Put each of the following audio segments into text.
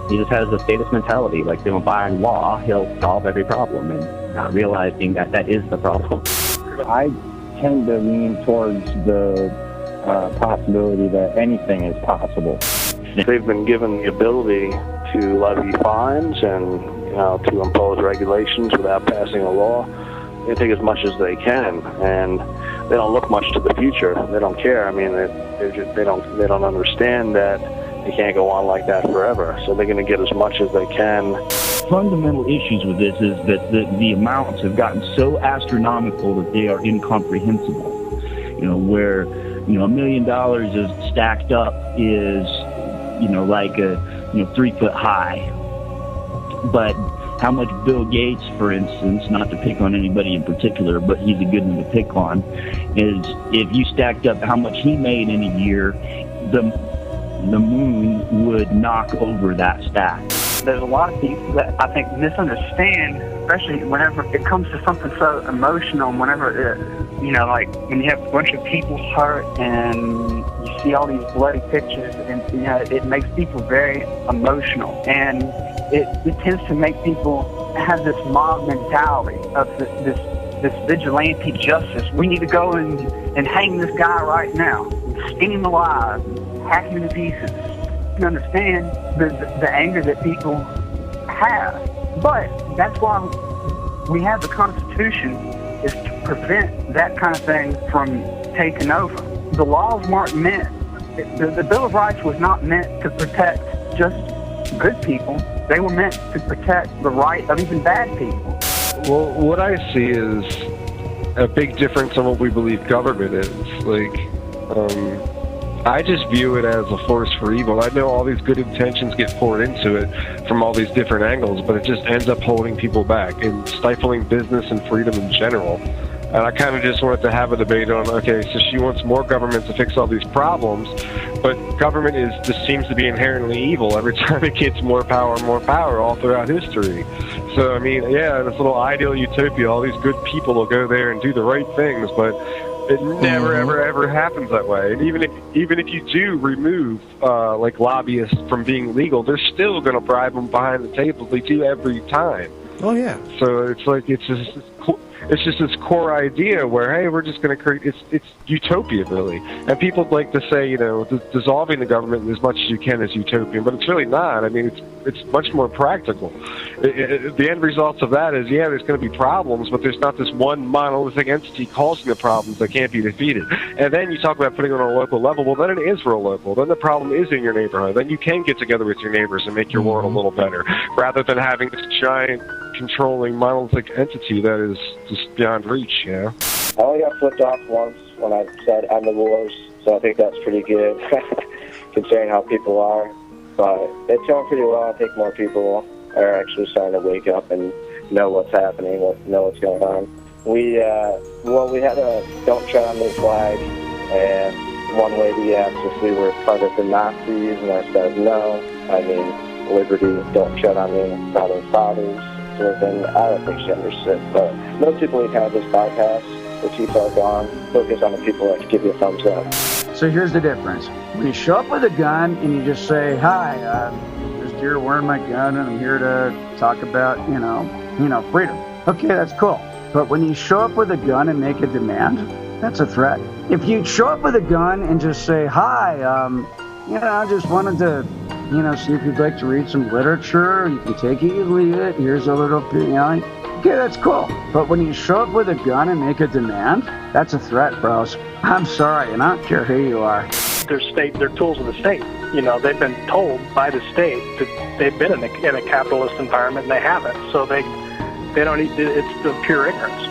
He just has a statist mentality, like, by law, he'll solve every problem, and not realizing that that is the problem. I tend to lean towards the possibility that anything is possible. They've been given the ability to levy fines and to impose regulations without passing a law. They take as much as they can, and they don't look much to the future. They don't care. I mean, they don't understand that they can't go on like that forever. So they're going to get as much as they can. Fundamental issues with this is that the amounts have gotten so astronomical that they are incomprehensible. Where $1 million is stacked up is like a 3 foot high, but how much Bill Gates, for instance, not to pick on anybody in particular, but he's a good one to pick on, is if you stacked up how much he made in a year, the moon would knock over that stack. There's a lot of people that I think misunderstand, especially whenever it comes to something so emotional, and whenever like when you have a bunch of people hurt and you see all these bloody pictures, and it makes people very emotional, and it tends to make people have this mob mentality of this vigilante justice. We need to go and hang this guy right now, skin him alive, hack him to pieces. You can understand the anger that people have, but that's why we have the Constitution, is to prevent that kind of thing from taking over. The laws weren't meant, the Bill of Rights was not meant to protect just good people. They were meant to protect the right of even bad people. Well, what I see is a big difference in what we believe government is. I just view it as a force for evil. I know all these good intentions get poured into it from all these different angles, but it just ends up holding people back and stifling business and freedom in general. And I kind of just wanted to have a debate on, okay, so she wants more government to fix all these problems, but government just seems to be inherently evil every time it gets more power all throughout history. So, I mean, yeah, this little ideal utopia, all these good people will go there and do the right things, but it never, ever happens that way. And even if you do remove lobbyists from being legal, they're still going to bribe them behind the table. They do every time. Oh yeah. So it's like it's just this core idea where, hey, we're just going to create, it's utopia, really. And people like to say, dissolving the government as much as you can is utopian, but it's really not. I mean, it's much more practical. The end results of that is, yeah, there's going to be problems, but there's not this one monolithic entity causing the problems that can't be defeated. And then you talk about putting it on a local level. Well, then it is real local. Then the problem is in your neighborhood. Then you can get together with your neighbors and make your world a little better, rather than having this giant controlling monolithic entity that is just beyond reach, I only got flipped off once when I said end the wars, so I think that's pretty good, considering how people are. But it's going pretty well. I think more people are actually starting to wake up and know what's happening, know what's going on. We had a don't tread on me flag, and one lady asked if we were part of the Nazis, and I said no. I mean, liberty, don't tread on me, founding fathers. And I don't think she understood, but most people kind of just bypass the too far gone, focus on the people that give you a thumbs up. So here's the difference. When you show up with a gun and you just say, hi, I'm just here wearing my gun and I'm here to talk about, freedom. Okay, that's cool. But when you show up with a gun and make a demand, that's a threat. If you show up with a gun and just say, hi, I just wanted to see if you'd like to read some literature. You can take it, you leave it. Here's a little, okay, that's cool. But when you show up with a gun and make a demand, that's a threat, bros. I'm sorry, and I don't care who you are. They're tools of the state. They've been told by the state that they've been in a capitalist environment, and they haven't. So they don't need. It's the pure ignorance.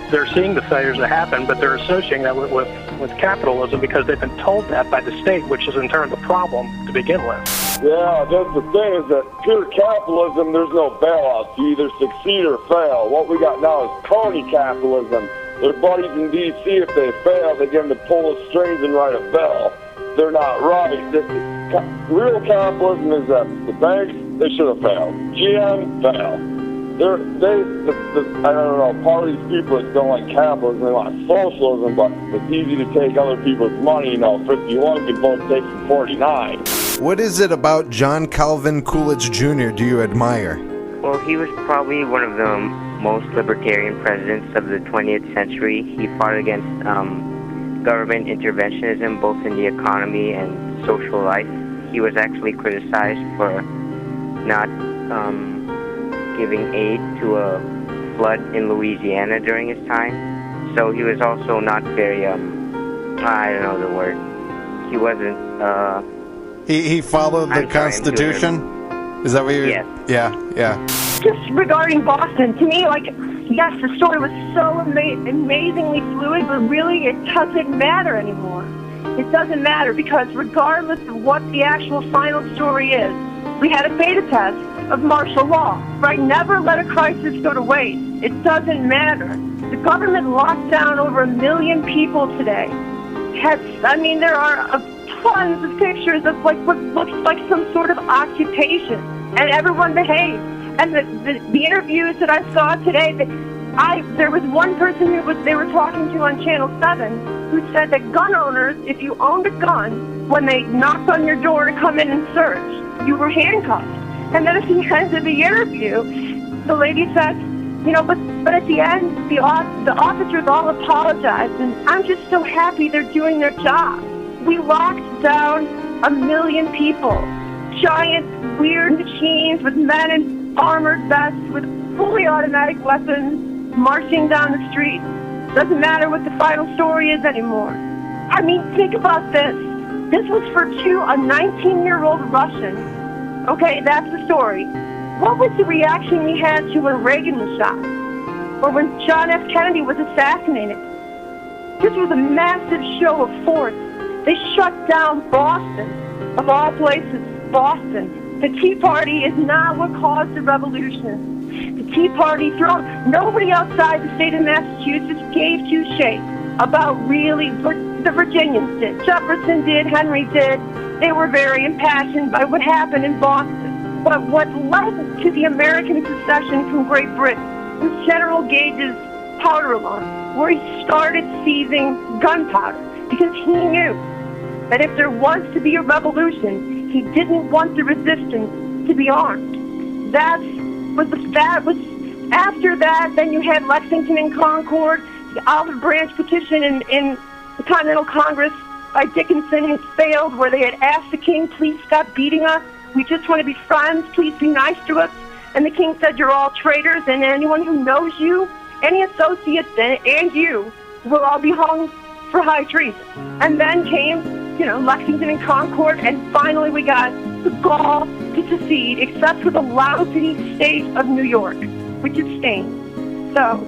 They're seeing the failures that happen, but they're associating that with capitalism because they've been told that by the state, which is in turn the problem to begin with. Yeah, that's the thing, is that pure capitalism, there's no bailouts. You either succeed or fail. What we got now is crony capitalism. Their buddies in D.C., if they fail, they get them to pull the strings and write a bill. They're not right. Real capitalism is that the banks, they should have failed. GM, failed. I don't know, part of these people that don't like capitalism, they want socialism, but it's easy to take other people's money. 51 can both take from 49. What is it about John Calvin Coolidge Jr. do you admire? Well, he was probably one of the most libertarian presidents of the 20th century. He fought against government interventionism, both in the economy and social life. He was actually criticized for not giving aid to a flood in Louisiana during his time. So he was also not very, I don't know the word. He wasn't, He followed the Constitution? Is that what you're... Yes. Yeah. Just regarding Boston, to me, like, yes, the story was so amazingly fluid, but really it doesn't matter anymore. It doesn't matter because regardless of what the actual final story is, we had a beta test of martial law, right? Never let a crisis go to waste. It doesn't matter. The government locked down over 1 million people today. There are tons of pictures of like what looks like some sort of occupation, and everyone behaved. And the interviews that I saw today, there was one person they were talking to on Channel 7 who said that gun owners, if you owned a gun, when they knocked on your door to come in and search, you were handcuffed. And then at the end of the interview, the lady said, but at the end, the officers all apologized, and I'm just so happy they're doing their job. We locked down 1 million people. Giant, weird machines with men in armored vests with fully automatic weapons marching down the street. Doesn't matter what the final story is anymore. I mean, think about this. This was for a 19-year-old Russian. Okay, that's the story. What was the reaction we had to when Reagan was shot? Or when John F. Kennedy was assassinated? This was a massive show of force. They shut down Boston, of all places, Boston. The Tea Party is not what caused the revolution. The Tea Party nobody outside the state of Massachusetts gave two shakes about really what the Virginians did. Jefferson did, Henry did. They were very impassioned by what happened in Boston. But what led to the American secession from Great Britain was General Gage's powder alarm, where he started seizing gunpowder because he knew that if there was to be a revolution, he didn't want the resistance to be armed. After that, then you had Lexington and Concord, the Olive Branch petition in the Continental Congress by Dickinson had failed, where they had asked the king, please stop beating us. We just want to be friends. Please be nice to us. And the king said, you're all traitors, and anyone who knows you, any associates and you, will all be hung for high treason. And then came, Lexington and Concord, and finally we got the gall to secede, except for the lousy state of New York, which is stained. So,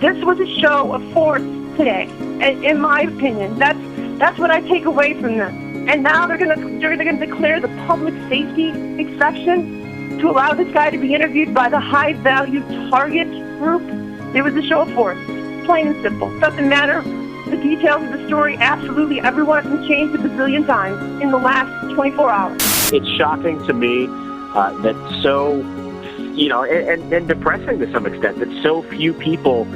this was a show of force today, in my opinion. That's what I take away from this. And now they're gonna declare the public safety exception to allow this guy to be interviewed by the high value target group. It was a show of force, plain and simple. Doesn't matter the details of the story. Absolutely everyone has been changed a bazillion times in the last 24 hours. It's shocking to me that so, and depressing to some extent, that so few people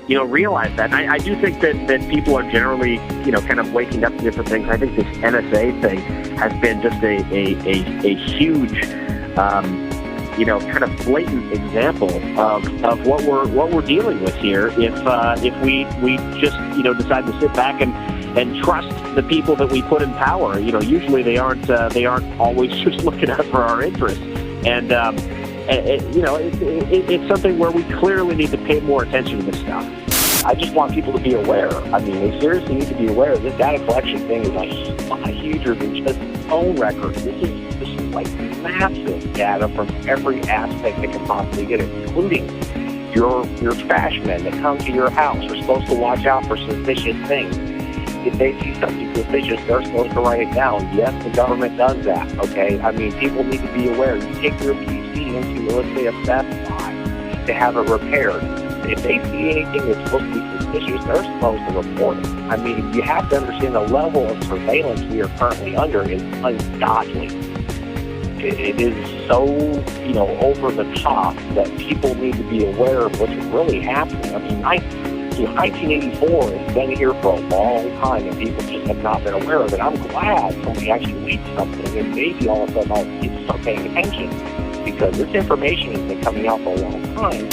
realize that. And I do think that people are generally, kind of waking up to different things. I think this NSA thing has been just a huge, kind of blatant example of what we're dealing with here. If we just, decide to sit back and trust the people that we put in power, usually they aren't always just looking out for our interests. And it's something where we clearly need to pay more attention to this stuff. I just want people to be aware. They seriously need to be aware. This data collection thing is a lot huger than just phone records. This is like massive data from every aspect that can possibly get it, including your trash men that come to your house are supposed to watch out for suspicious things. If they see something suspicious, they're supposed to write it down. Yes, the government does that, okay? People need to be aware. You take your PC into, let's say, a Best Buy to have it repaired. If they see anything that's supposed to be suspicious, they're supposed to report it. You have to understand the level of surveillance we are currently under is ungodly. It is so, over the top that people need to be aware of what's really happening. 1984 has been here for a long time, and people just have not been aware of it. I'm glad somebody actually leaked something, and maybe all of a sudden I'll start paying attention, because this information has been coming out for a long time.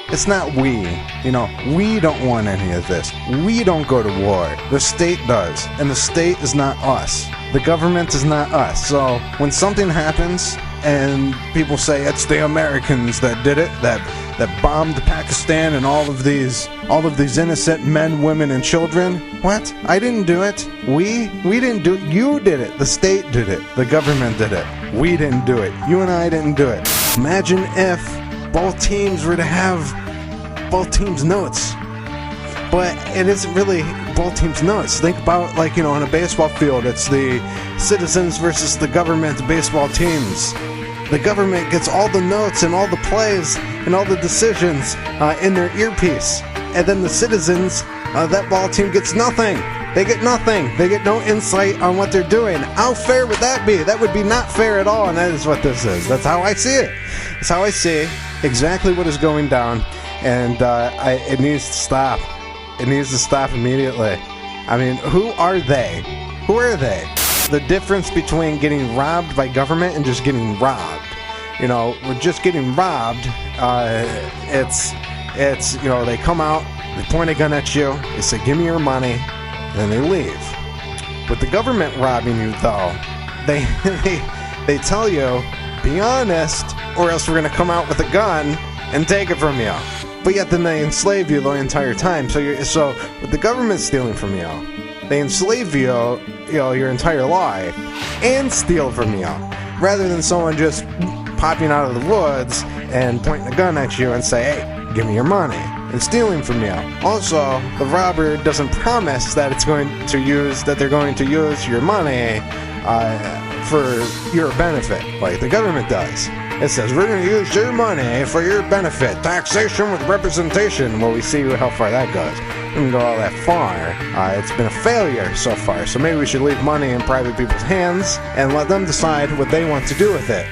It's not we. We don't want any of this. We don't go to war. The state does. And the state is not us. The government is not us. So when something happens and people say it's the Americans that did it, that bombed Pakistan and all of these innocent men, women, and children. What? I didn't do it. We didn't do it. You did it. The state did it. The government did it. We didn't do it. You and I didn't do it. Imagine if both teams were to have both teams' notes. But it isn't really both teams' notes. Think about, on a baseball field, it's the citizens versus the government baseball teams. The government gets all the notes and all the plays and all the decisions in their earpiece. And then the citizens, that ball team gets nothing. They get nothing. They get no insight on what they're doing. How fair would that be? That would be not fair at all, and that is what this is. That's how I see it. That's how I see exactly what is going down, and it needs to stop. It needs to stop immediately. I mean, who are they? Who are they? The difference between getting robbed by government and just getting robbed. We're just getting robbed. It's they come out, they point a gun at you, they say, give me your money, and then they leave. With the government robbing you, though, they tell you, be honest, or else we're going to come out with a gun and take it from you. But yet then they enslave you the entire time. So with the government stealing from you, they enslave you, your entire life, and steal from you, rather than someone just popping out of the woods and pointing a gun at you and say, hey, give me your money, and stealing from you. Also, the robber doesn't promise that they're going to use your money for your benefit, like the government does. It says, we're going to use your money for your benefit. Taxation with representation. Well, we see how far that goes. It doesn't go all that far. It's been a failure so far. So maybe we should leave money in private people's hands and let them decide what they want to do with it.